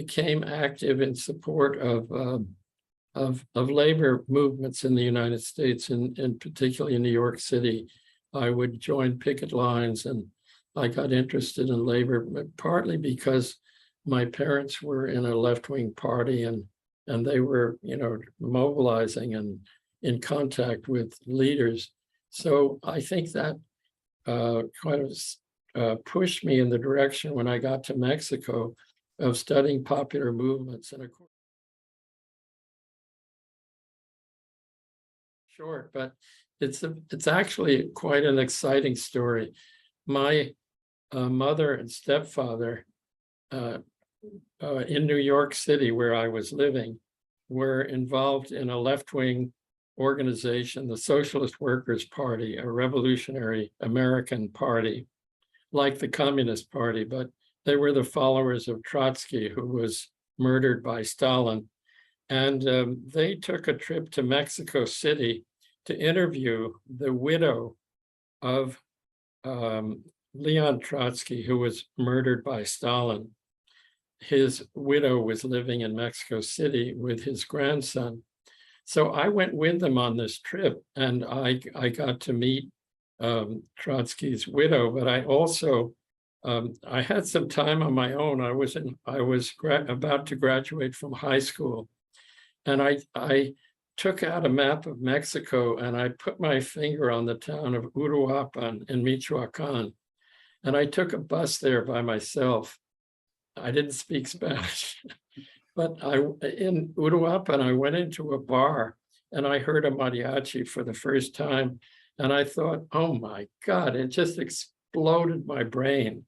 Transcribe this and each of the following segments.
became active in support of labor movements in the United States, and particularly in New York City. I would join picket lines, and I got interested in labor, partly because my parents were in a left-wing party, and they were, mobilizing and in contact with leaders. So I think that kind of pushed me in the direction when I got to Mexico of studying popular movements. And of course, short, but it's actually quite an exciting story. My mother and stepfather in New York City, where I was living, were involved in a left-wing organization, the Socialist Workers' Party, a revolutionary American party, like the Communist Party, but they were the followers of Trotsky, who was murdered by Stalin. And they took a trip to Mexico City to interview the widow of Leon Trotsky, who was murdered by Stalin. His widow was living in Mexico City with his grandson. So I went with them on this trip, and I got to meet Trotsky's widow, but I also I had some time on my own. I was about to graduate from high school, and I took out a map of Mexico, and I put my finger on the town of Uruapan in Michoacan, and I took a bus there by myself. I didn't speak Spanish, but in Uruapan, I went into a bar and I heard a mariachi for the first time. And I thought, oh my God, it just exploded my brain.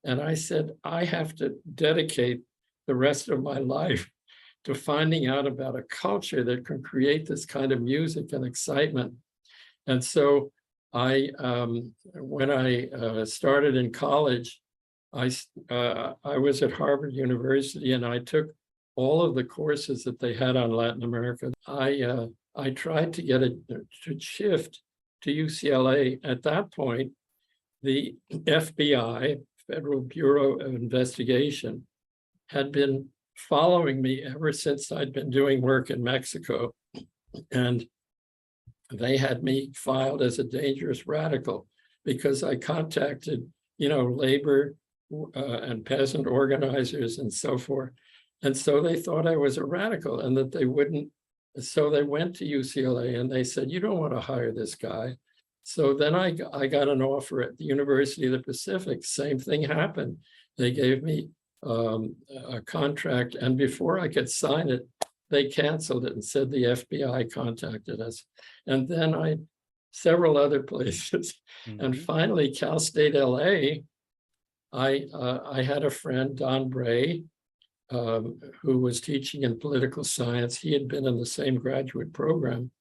And I said, I have to dedicate the rest of my life to finding out about a culture that can create this kind of music and excitement. And so when I started in college, I was at Harvard University, and I took all of the courses that they had on Latin America. I tried to get it to shift to UCLA. At that point, the FBI, Federal Bureau of Investigation, had been following me ever since I'd been doing work in Mexico. And they had me filed as a dangerous radical because I contacted, labor and peasant organizers and so forth. And so they thought I was a radical and that they wouldn't. So they went to UCLA and they said, you don't want to hire this guy. So then I got an offer at the University of the Pacific. Same thing happened. They gave me a contract, and before I could sign it, they canceled it and said the FBI contacted us. And then several other places. Mm-hmm. And finally, Cal State LA, I had a friend, Don Bray, who was teaching in political science. He had been in the same graduate program.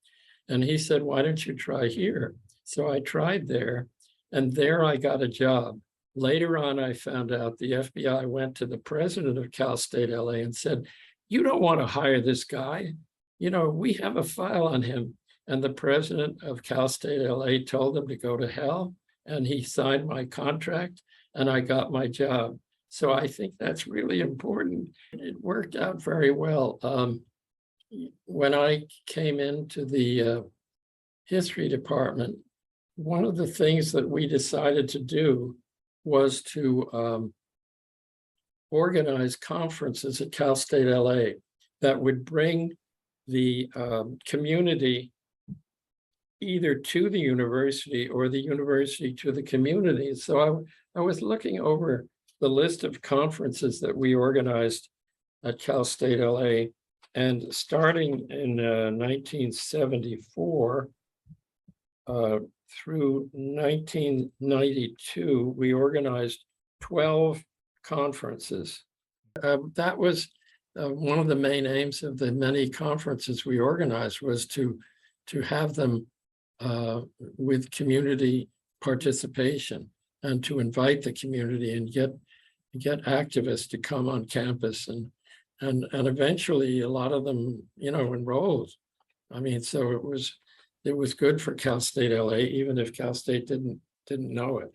And he said, why don't you try here? So I tried there, and there I got a job. Later on, I found out the FBI went to the president of Cal State LA and said, you don't want to hire this guy. We have a file on him. And the president of Cal State LA told him to go to hell, and he signed my contract, and I got my job. So I think that's really important. It worked out very well. When I came into the history department, one of the things that we decided to do was to organize conferences at Cal State LA that would bring the community either to the university or the university to the community. So I was looking over the list of conferences that we organized at Cal State LA, and starting in 1974 through 1992, we organized 12 conferences. That was one of the main aims of the many conferences we organized, was to have them with community participation, and to invite the community and get activists to come on campus, and eventually a lot of them enrolled. I mean, so it was good for Cal State LA, even if Cal State didn't know it.